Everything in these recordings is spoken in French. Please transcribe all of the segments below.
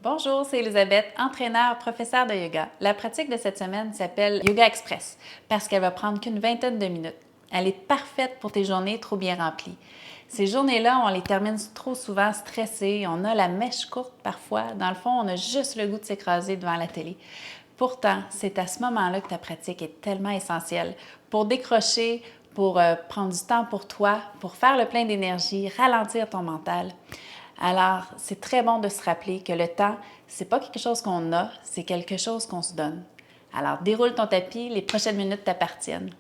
Bonjour, c'est Elisabeth, entraîneur, professeure de yoga. La pratique de cette semaine s'appelle Yoga Express parce qu'elle va prendre qu'une vingtaine de minutes. Elle est parfaite pour tes journées trop bien remplies. Ces journées-là, on les termine trop souvent stressées, on a la mèche courte parfois. Dans le fond, on a juste le goût de s'écraser devant la télé. Pourtant, c'est à ce moment-là que ta pratique est tellement essentielle pour décrocher, pour prendre du temps pour toi, pour faire le plein d'énergie, ralentir ton mental. Alors, c'est très bon de se rappeler que le temps, c'est pas quelque chose qu'on a, c'est quelque chose qu'on se donne. Alors, déroule ton tapis, les prochaines minutes t'appartiennent.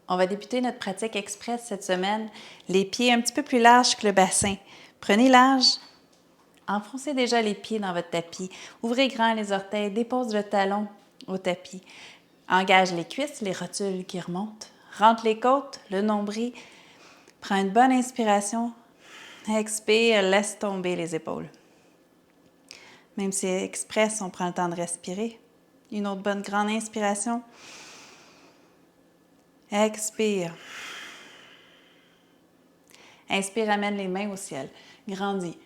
On va débuter notre pratique express cette semaine, les pieds un petit peu plus larges que le bassin. Prenez large, enfoncez déjà les pieds dans votre tapis, ouvrez grand les orteils, dépose le talon au tapis. Engage les cuisses, les rotules qui remontent, rentre les côtes, le nombril. Prends une bonne inspiration. Expire, laisse tomber les épaules. Même si c'est express, on prend le temps de respirer. Une autre bonne grande inspiration. Expire. Inspire, amène les mains au ciel. Grandis.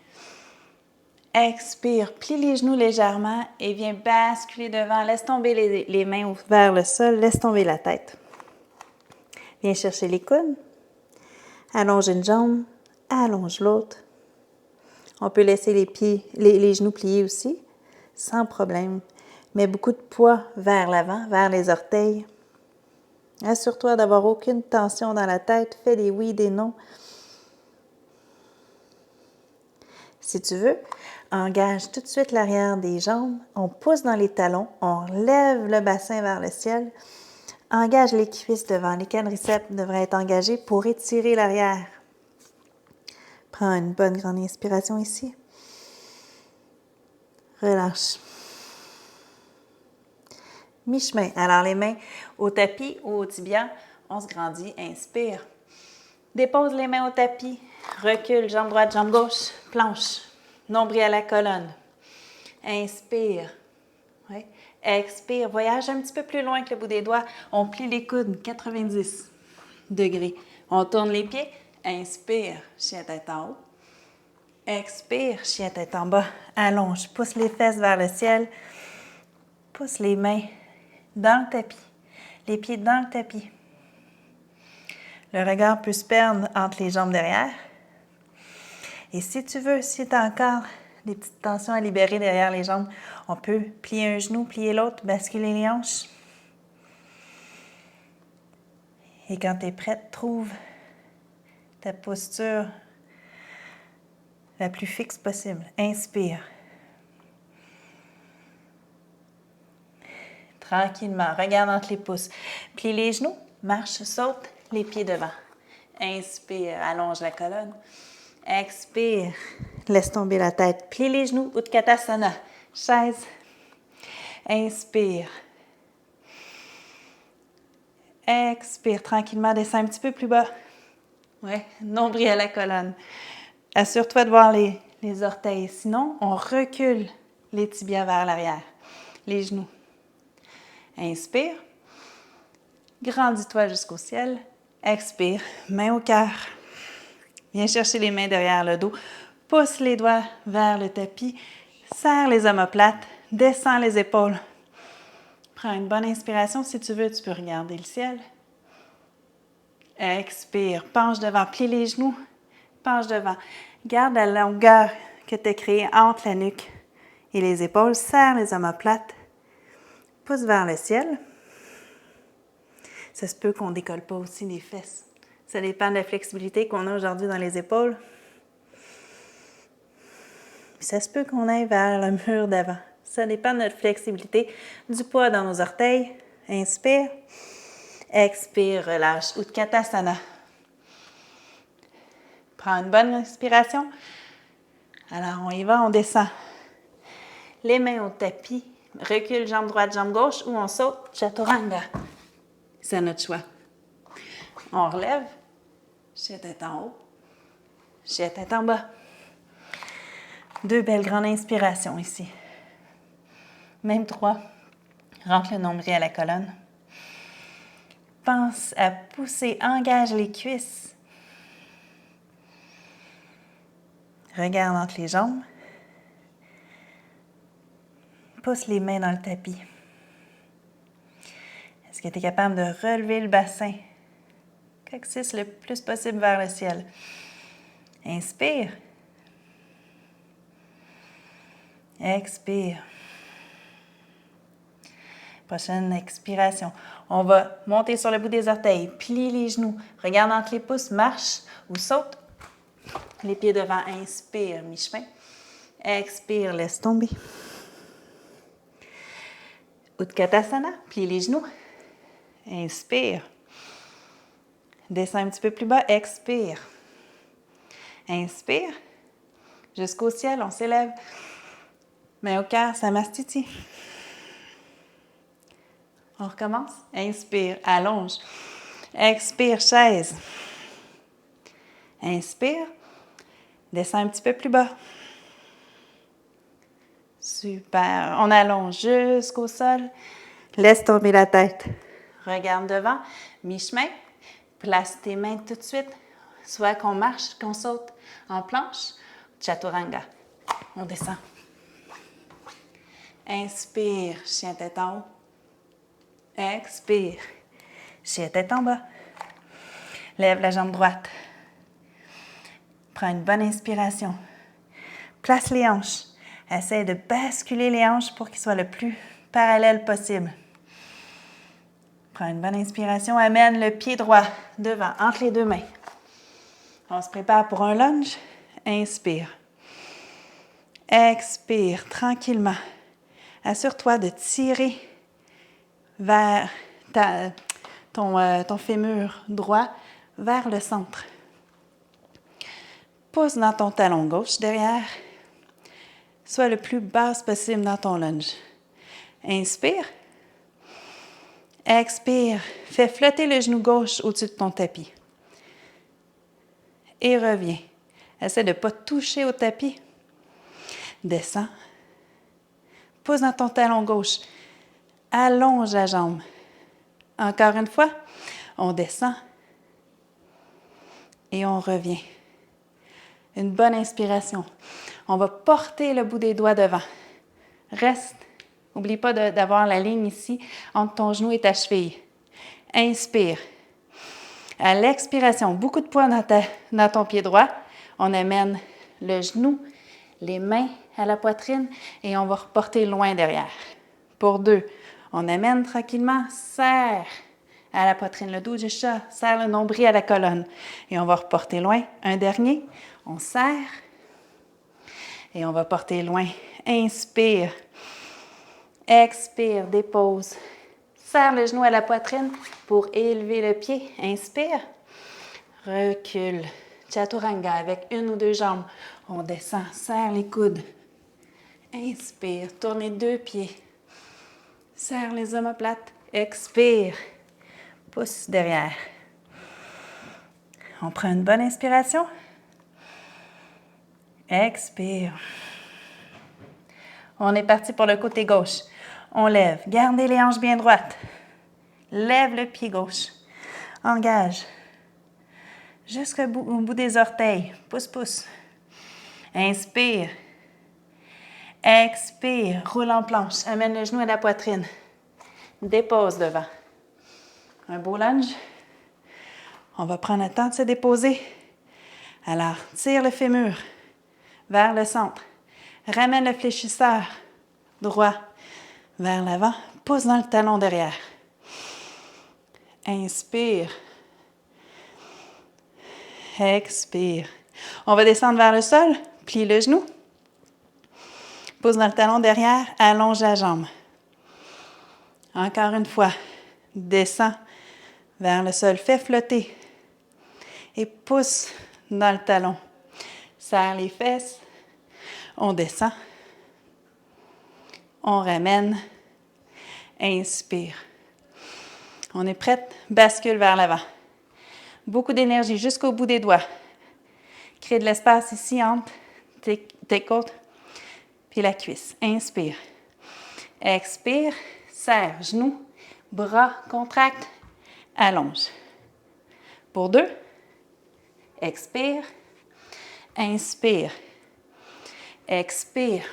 Expire, plie les genoux légèrement et viens basculer devant. Laisse tomber les mains vers le sol, laisse tomber la tête. Viens chercher les coudes. Allonge une jambe, allonge l'autre. On peut laisser les genoux pliés aussi, sans problème. Mets beaucoup de poids vers l'avant, vers les orteils. Assure-toi d'avoir aucune tension dans la tête. Fais des oui, des non. Si tu veux, engage tout de suite l'arrière des jambes. On pousse dans les talons. On lève le bassin vers le ciel. Engage les cuisses devant. Les quadriceps devraient être engagés pour étirer l'arrière. Prends une bonne grande inspiration ici. Relâche. Mi-chemin. Alors, les mains au tapis ou au tibia, on se grandit. Inspire. Dépose les mains au tapis. Recule, jambe droite, jambe gauche. Planche. Nombril à la colonne. Inspire. Oui. Expire. Voyage un petit peu plus loin que le bout des doigts. On plie les coudes, 90 degrés. On tourne les pieds. Inspire. Chien tête en haut. Expire. Chien tête en bas. Allonge. Pousse les fesses vers le ciel. Pousse les mains dans le tapis. Les pieds dans le tapis. Le regard peut se perdre entre les jambes derrière. Et si tu veux, si tu as encore des petites tensions à libérer derrière les jambes, on peut plier un genou, plier l'autre, basculer les hanches. Et quand tu es prête, trouve ta posture la plus fixe possible. Inspire. Tranquillement, regarde entre les pouces. Plie les genoux, marche, saute, les pieds devant. Inspire, allonge la colonne. Expire, laisse tomber la tête. Plie les genoux, Utkatasana, chaise. Inspire. Expire, tranquillement, descends un petit peu plus bas. Ouais, nombril à la colonne. Assure-toi de voir les orteils. Sinon, on recule les tibias vers l'arrière, les genoux. Inspire. Grandis-toi jusqu'au ciel. Expire. Main au cœur. Viens chercher les mains derrière le dos. Pousse les doigts vers le tapis. Serre les omoplates. Descends les épaules. Prends une bonne inspiration. Si tu veux, tu peux regarder le ciel. Expire. Penche devant. Plie les genoux. Penche devant. Garde la longueur que tu as créée entre la nuque et les épaules. Serre les omoplates. Pousse vers le ciel. Ça se peut qu'on ne décolle pas aussi les fesses. Ça dépend de la flexibilité qu'on a aujourd'hui dans les épaules. Puis ça se peut qu'on aille vers le mur d'avant. Ça dépend de notre flexibilité, du poids dans nos orteils. Inspire. Expire, relâche. Utkatasana. Prends une bonne inspiration. Alors, on y va, on descend. Les mains au tapis. Recule, jambe droite, jambe gauche, ou on saute. Chaturanga. C'est à notre choix. On relève. Chien tête en haut. Chien tête en bas. Deux belles grandes inspirations ici. Même trois. Rentre le nombril à la colonne. Pense à pousser, engage les cuisses. Regarde entre les jambes. Pousse les mains dans le tapis. Est-ce que tu es capable de relever le bassin? Coccyx le plus possible vers le ciel. Inspire. Expire. Prochaine expiration. On va monter sur le bout des orteils, plie les genoux, regarde entre les pouces, marche ou saute. Les pieds devant, inspire, mi-chemin. Expire, laisse tomber. Utkatasana, plie les genoux. Inspire. Descends un petit peu plus bas, expire. Inspire. Jusqu'au ciel, on s'élève. Main au cœur, Samastiti. On recommence. Inspire, allonge. Expire, chaise. Inspire. Descends un petit peu plus bas. Super. On allonge jusqu'au sol. Laisse tomber la tête. Regarde devant. Mi-chemin. Place tes mains tout de suite. Soit qu'on marche, qu'on saute en planche. Chaturanga. On descend. Inspire, chien tête en haut. Expire, chien tête en bas. Lève la jambe droite. Prends une bonne inspiration. Place les hanches. Essaie de basculer les hanches pour qu'ils soient le plus parallèles possible. Prends une bonne inspiration. Amène le pied droit devant, entre les deux mains. On se prépare pour un lunge. Inspire. Expire tranquillement. Assure-toi de tirer vers ton fémur droit vers le centre. Pousse dans ton talon gauche derrière. Sois le plus basse possible dans ton lunge. Inspire. Expire. Fais flotter le genou gauche au-dessus de ton tapis. Et reviens. Essaie de ne pas toucher au tapis. Descends. Pousse dans ton talon gauche. Allonge la jambe. Encore une fois, on descend et on revient. Une bonne inspiration. On va porter le bout des doigts devant. Reste. N'oublie pas d'avoir la ligne ici entre ton genou et ta cheville. Inspire. À l'expiration, beaucoup de poids dans ton pied droit. On amène le genou, les mains à la poitrine et on va reporter loin derrière. Pour 2, on amène tranquillement, serre à la poitrine le dos du chat, serre le nombril à la colonne et on va reporter loin. Un dernier, on serre et on va porter loin. Inspire. Expire, dépose. Serre le genou à la poitrine pour élever le pied. Inspire. Recule. Chaturanga avec une ou deux jambes. On descend, serre les coudes. Inspire, tourne les deux pieds. Serre les omoplates. Expire. Pousse derrière. On prend une bonne inspiration. Expire. On est parti pour le côté gauche. On lève. Gardez les hanches bien droites. Lève le pied gauche. Engage. Jusqu'au bout des orteils. Pousse, pousse. Inspire. Expire. Roule en planche. Amène le genou à la poitrine. Dépose devant. Un beau lunge. On va prendre le temps de se déposer. Alors, tire le fémur vers le centre. Ramène le fléchisseur droit vers l'avant. Pousse dans le talon derrière. Inspire. Expire. On va descendre vers le sol. Plie le genou. Pousse dans le talon derrière. Allonge la jambe. Encore une fois. Descends vers le sol. Fais flotter. Et pousse dans le talon. Serre les fesses. On descend. On ramène. Inspire. On est prête. Bascule vers l'avant. Beaucoup d'énergie jusqu'au bout des doigts. Crée de l'espace ici entre tes côtes puis la cuisse. Inspire. Expire. Serre. Genoux. Bras. Contracte. Allonge. Pour 2. Expire. Inspire. Expire.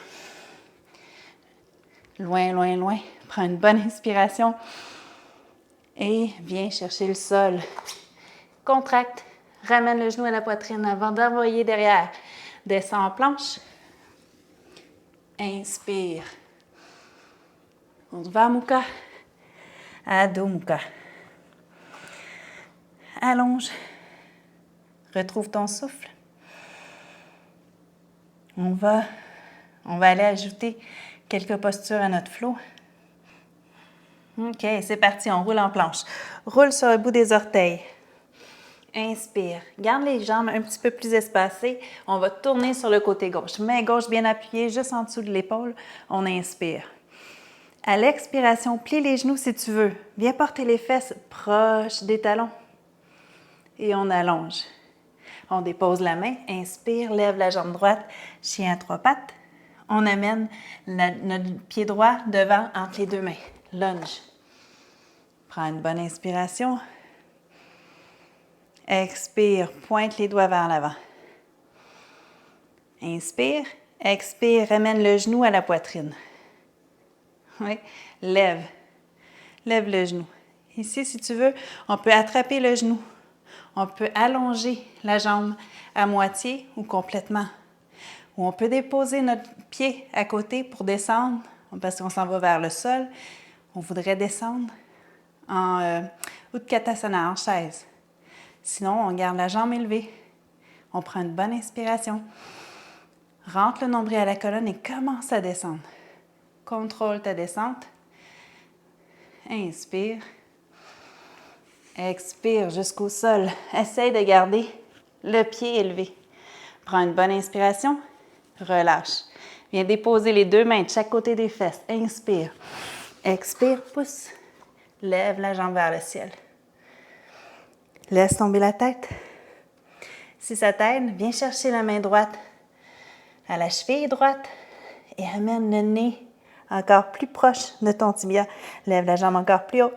Loin, loin, loin. Prends une bonne inspiration. Et viens chercher le sol. Contracte. Ramène le genou à la poitrine avant d'envoyer derrière. Descends en planche. Inspire. Urdhva Mukha. Adho Mukha. Allonge. Retrouve ton souffle. On va aller ajouter quelques postures à notre flow. OK, c'est parti, on roule en planche. Roule sur le bout des orteils. Inspire. Garde les jambes un petit peu plus espacées. On va tourner sur le côté gauche. Main gauche bien appuyée, juste en dessous de l'épaule. On inspire. À l'expiration, plie les genoux si tu veux. Viens porter les fesses proches des talons. Et on allonge. On dépose la main. Inspire, lève la jambe droite. Chien à trois pattes. On amène notre pied droit devant entre les deux mains. Lunge. Prends une bonne inspiration. Expire, pointe les doigts vers l'avant. Inspire, expire, ramène le genou à la poitrine. Oui, lève. Lève le genou. Ici, si tu veux, on peut attraper le genou. On peut allonger la jambe à moitié ou complètement. Ou on peut déposer notre pied à côté pour descendre, parce qu'on s'en va vers le sol. On voudrait descendre en Utkatasana, en chaise. Sinon, on garde la jambe élevée. On prend une bonne inspiration. Rentre le nombril à la colonne et commence à descendre. Contrôle ta descente. Inspire. Expire jusqu'au sol. Essaye de garder le pied élevé. Prends une bonne inspiration. Relâche. Viens déposer les deux mains de chaque côté des fesses. Inspire. Expire, pousse. Lève la jambe vers le ciel. Laisse tomber la tête. Si ça t'aide, viens chercher la main droite à la cheville droite et amène le nez encore plus proche de ton tibia. Lève la jambe encore plus haut.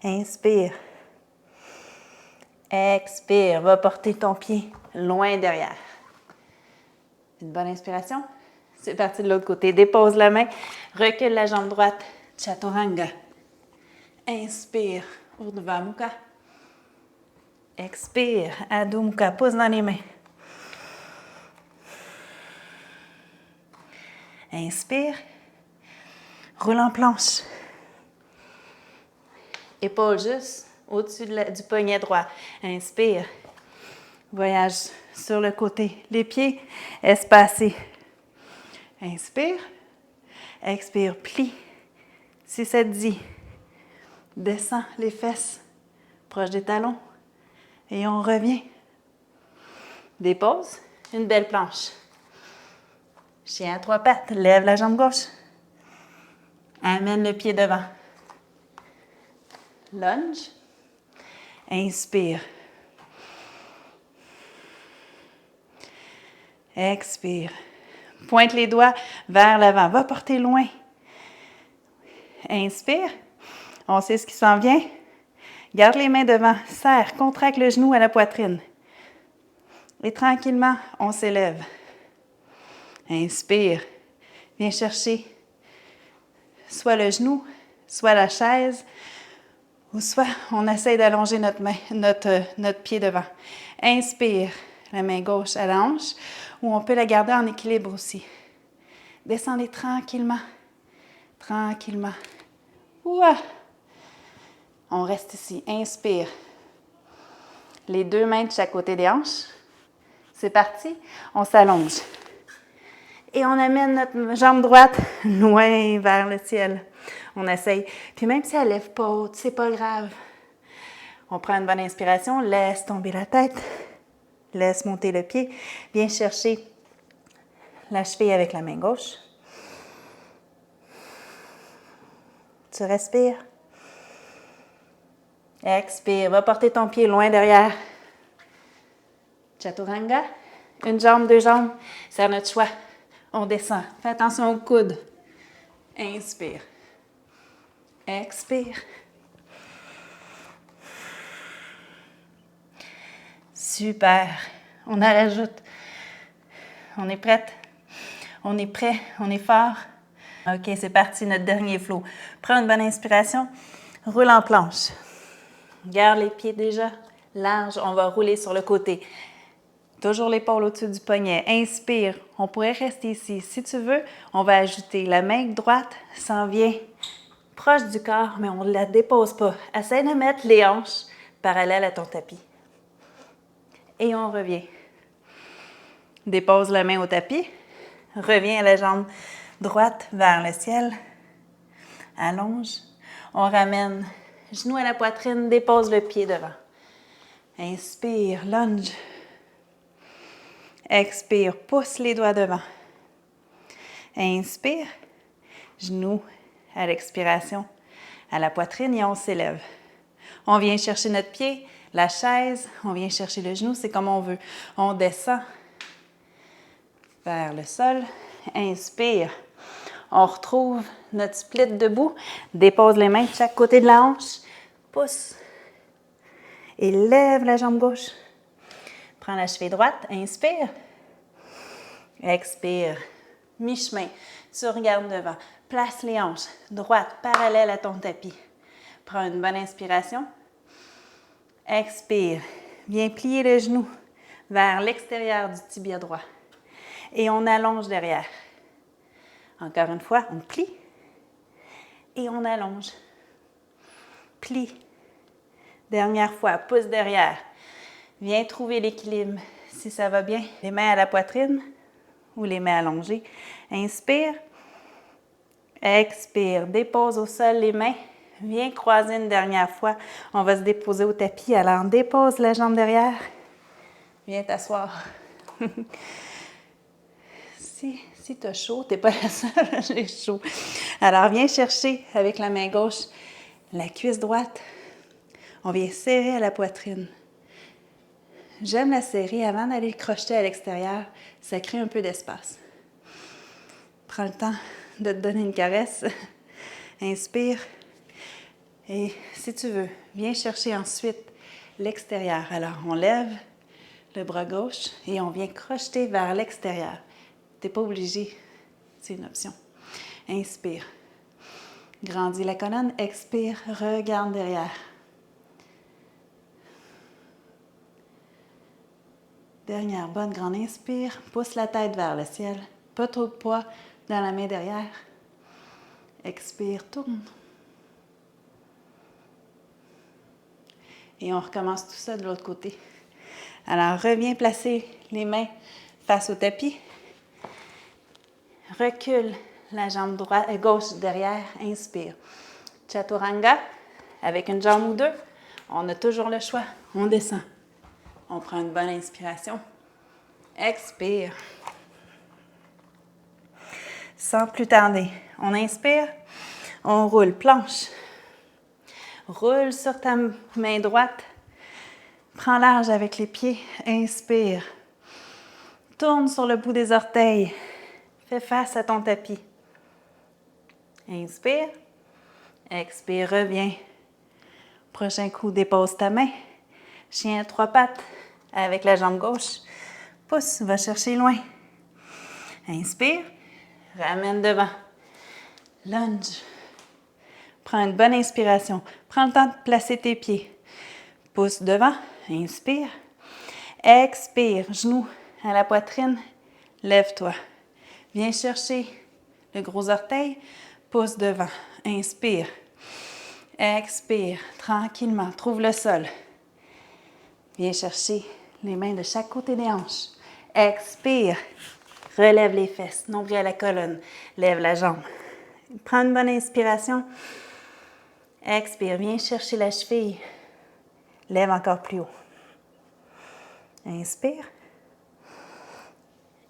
Inspire. Expire. Va porter ton pied loin derrière. Une bonne inspiration. C'est parti de l'autre côté. Dépose la main. Recule la jambe droite. Chaturanga. Inspire. Urdhva Mukha. Expire. Adho Mukha. Pousse dans les mains. Inspire. Roule en planche. Épaule juste au-dessus du poignet droit. Inspire. Voyage sur le côté. Les pieds espacés. Inspire. Expire. Plie. Si ça te dit, descends les fesses proche des talons. Et on revient. Dépose. Une belle planche. Chien à trois pattes. Lève la jambe gauche. Amène le pied devant. Lunge. Inspire. Expire. Pointe les doigts vers l'avant. Va porter loin. Inspire. On sait ce qui s'en vient. Garde les mains devant. Serre. Contracte le genou à la poitrine. Et tranquillement, on s'élève. Inspire. Viens chercher soit le genou, soit la chaise, ou soit on essaie d'allonger notre pied devant. Inspire. La main gauche à la hanche, ou on peut la garder en équilibre aussi. Descendez tranquillement. Tranquillement. Ouah! On reste ici. Inspire. Les deux mains de chaque côté des hanches. C'est parti. On s'allonge. Et on amène notre jambe droite loin vers le ciel. On essaye. Puis même si elle ne lève pas haute, c'est pas grave. On prend une bonne inspiration. Laisse tomber la tête. Laisse monter le pied. Viens chercher la cheville avec la main gauche. Tu respires. Expire. Va porter ton pied loin derrière. Chaturanga. Une jambe, deux jambes. C'est à notre choix. On descend. Fais attention au coude. Inspire. Expire. Super. On en rajoute. On est prête. On est prêt. On est fort. OK, c'est parti, notre dernier flow. Prends une bonne inspiration. Roule en planche. Garde les pieds déjà larges. On va rouler sur le côté. Toujours l'épaule au-dessus du poignet. Inspire. On pourrait rester ici. Si tu veux, on va ajouter la main droite s'en vient proche du corps, mais on ne la dépose pas. Essaie de mettre les hanches parallèles à ton tapis. Et on revient. Dépose la main au tapis. Reviens à la jambe droite vers le ciel. Allonge. On ramène genou à la poitrine, dépose le pied devant. Inspire, lunge. Expire, pousse les doigts devant. Inspire, genou à l'expiration, à la poitrine et on s'élève. On vient chercher notre pied, la chaise, on vient chercher le genou, c'est comme on veut. On descend vers le sol. Inspire. On retrouve notre split debout. Dépose les mains de chaque côté de la hanche. Pousse. Et lève la jambe gauche. Prends la cheville droite. Inspire. Expire. Mi-chemin. Tu regardes devant. Place les hanches. Droite, parallèle à ton tapis. Prends une bonne inspiration. Expire. Viens plier le genou vers l'extérieur du tibia droit. Et on allonge derrière. Encore une fois, on plie et on allonge. Plie. Dernière fois, pousse derrière. Viens trouver l'équilibre si ça va bien. Les mains à la poitrine ou les mains allongées. Inspire. Expire. Dépose au sol les mains. Viens croiser une dernière fois. On va se déposer au tapis. Alors, dépose la jambe derrière. Viens t'asseoir. Si tu as chaud, tu n'es pas la seule, j'ai chaud. Alors, viens chercher avec la main gauche la cuisse droite. On vient serrer à la poitrine. J'aime la serrer avant d'aller le crocheter à l'extérieur. Ça crée un peu d'espace. Prends le temps de te donner une caresse. Inspire. Et si tu veux, viens chercher ensuite l'extérieur. Alors, on lève le bras gauche et on vient crocheter vers l'extérieur. Tu n'es pas obligé, c'est une option. Inspire. Grandis la colonne, expire, regarde derrière. Dernière bonne grande inspire, pousse la tête vers le ciel. Pas trop de poids dans la main derrière. Expire, tourne. Et on recommence tout ça de l'autre côté. Alors, reviens placer les mains face au tapis. Recule la jambe droite et gauche derrière. Inspire. Chaturanga, avec une jambe ou deux. On a toujours le choix. On descend. On prend une bonne inspiration. Expire. Sans plus tarder, on inspire. On roule planche. Roule sur ta main droite. Prends large avec les pieds. Inspire. Tourne sur le bout des orteils. Fais face à ton tapis. Inspire. Expire, reviens. Prochain coup, dépose ta main. Chien à trois pattes avec la jambe gauche. Pousse, va chercher loin. Inspire. Ramène devant. Lunge. Prends une bonne inspiration. Prends le temps de placer tes pieds. Pousse devant. Inspire. Expire. Genou à la poitrine. Lève-toi. Viens chercher le gros orteil. Pousse devant. Inspire. Expire. Tranquillement. Trouve le sol. Viens chercher les mains de chaque côté des hanches. Expire. Relève les fesses. Nombril à la colonne. Lève la jambe. Prends une bonne inspiration. Expire. Viens chercher la cheville. Lève encore plus haut. Inspire.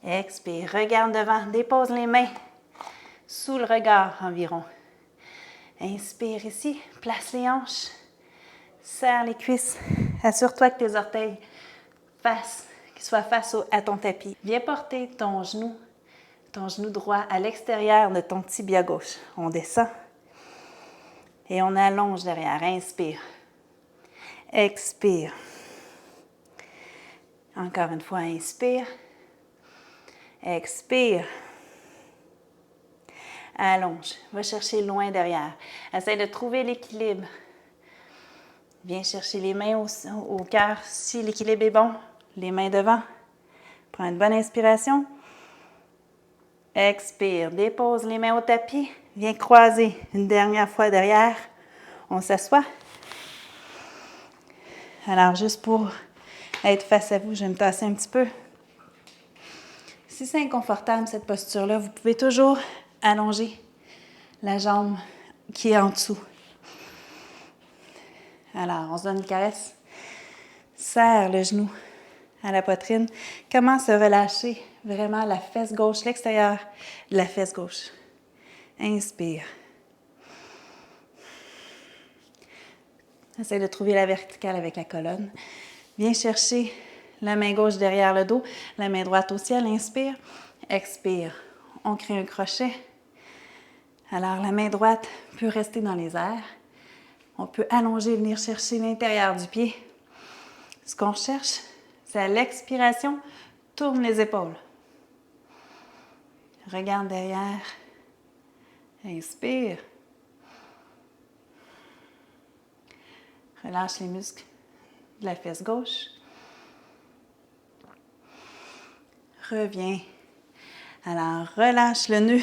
Expire. Regarde devant. Dépose les mains sous le regard environ. Inspire ici. Place les hanches. Serre les cuisses. Assure-toi que tes orteils soient face à ton tapis. Viens porter ton genou droit à l'extérieur de ton tibia gauche. On descend et on allonge derrière. Inspire. Expire. Encore une fois, inspire. Expire. allonge. Va chercher loin derrière. Essaye de trouver l'équilibre. Viens chercher les mains au cœur si l'équilibre est bon. Les mains devant. Prends une bonne inspiration. Expire. Dépose les mains au tapis. Viens croiser une dernière fois derrière. On s'assoit. Alors, juste pour être face à vous, je vais me tasser un petit peu. Si c'est inconfortable, cette posture-là, vous pouvez toujours allonger la jambe qui est en dessous. Alors, on se donne une caresse. Serre le genou à la poitrine. Commence à relâcher vraiment la fesse gauche, l'extérieur de la fesse gauche. Inspire. Essaye de trouver la verticale avec la colonne. Viens chercher la main gauche derrière le dos, la main droite au ciel. Inspire. Expire. On crée un crochet. Alors, la main droite peut rester dans les airs. On peut allonger, venir chercher l'intérieur du pied. Ce qu'on cherche, c'est à l'expiration, tourne les épaules. Regarde derrière. Inspire. Relâche les muscles de la fesse gauche. Reviens. Alors, relâche le nœud,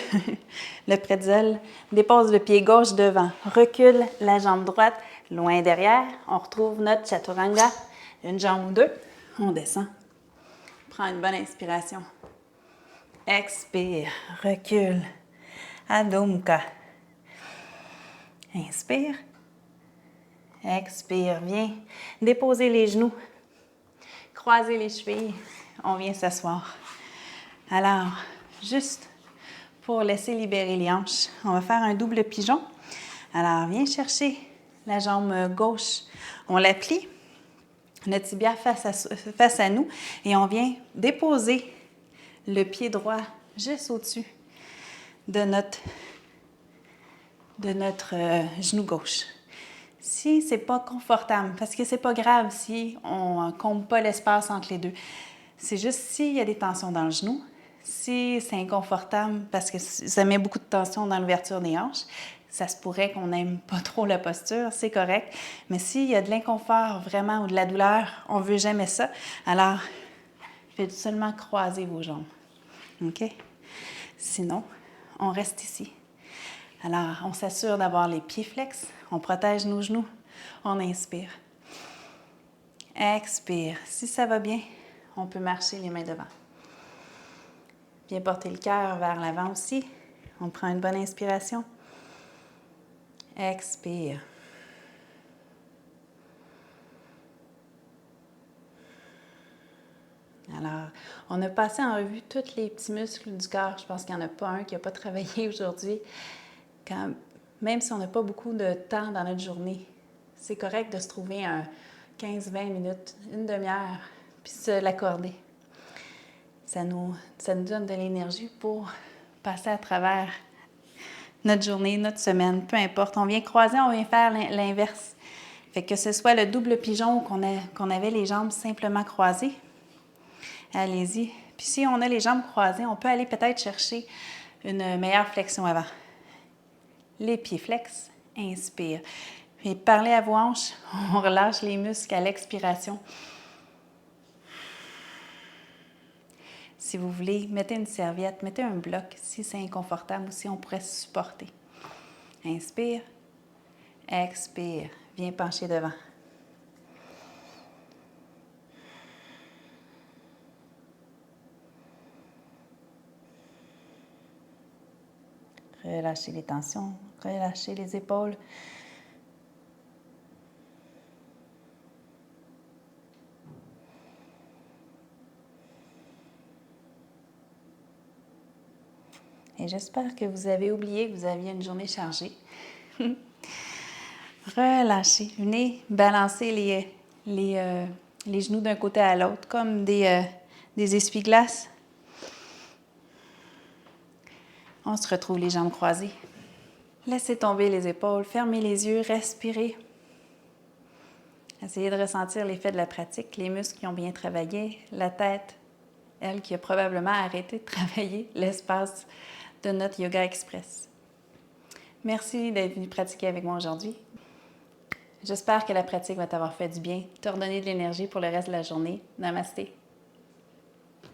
le pretzel. Dépose le pied gauche devant. Recule la jambe droite loin derrière. On retrouve notre chaturanga. Une jambe ou deux. On descend. Prends une bonne inspiration. Expire. Recule. Adho Mukha. Inspire. Expire. Viens déposer les genoux. Croiser les chevilles. On vient s'asseoir. Alors, juste pour laisser libérer les hanches, on va faire un double pigeon. Alors, viens chercher la jambe gauche. On la plie, le tibia face à nous, et on vient déposer le pied droit juste au-dessus de notre genou gauche. Si c'est pas confortable, parce que c'est pas grave si on comble pas l'espace entre les deux. C'est juste s'il y a des tensions dans le genou, si c'est inconfortable parce que ça met beaucoup de tension dans l'ouverture des hanches, ça se pourrait qu'on n'aime pas trop la posture, c'est correct. Mais s'il y a de l'inconfort vraiment ou de la douleur, on ne veut jamais ça. Alors, faites seulement croiser vos jambes. OK? Sinon, on reste ici. Alors, on s'assure d'avoir les pieds flex. On protège nos genoux. On inspire. Expire. Si ça va bien, on peut marcher les mains devant. Bien porter le cœur vers l'avant aussi. On prend une bonne inspiration. Expire. Alors, on a passé en revue tous les petits muscles du corps. Je pense qu'il n'y en a pas un qui n'a pas travaillé aujourd'hui. Même si on n'a pas beaucoup de temps dans notre journée, c'est correct de se trouver un 15-20 minutes, une demi-heure, puis se l'accorder. Ça nous donne de l'énergie pour passer à travers notre journée, notre semaine, peu importe. On vient croiser, on vient faire l'inverse. Fait que ce soit le double pigeon qu'on avait les jambes simplement croisées. Allez-y. Puis si on a les jambes croisées, on peut aller peut-être chercher une meilleure flexion avant. Les pieds flex, inspire. Puis parlez à vos hanches, on relâche les muscles à l'expiration. Si vous voulez, mettez une serviette, mettez un bloc si c'est inconfortable ou si on pourrait se supporter. Inspire, expire, viens pencher devant. Relâchez les tensions, relâchez les épaules. Et j'espère que vous avez oublié que vous aviez une journée chargée. Relâchez. Venez balancer les genoux d'un côté à l'autre comme des essuie-glaces. On se retrouve les jambes croisées. Laissez tomber les épaules, fermez les yeux, respirez. Essayez de ressentir l'effet de la pratique, les muscles qui ont bien travaillé, la tête, elle qui a probablement arrêté de travailler, l'espace de notre Yoga Express. Merci d'être venu pratiquer avec moi aujourd'hui. J'espère que la pratique va t'avoir fait du bien, te redonner de l'énergie pour le reste de la journée. Namasté.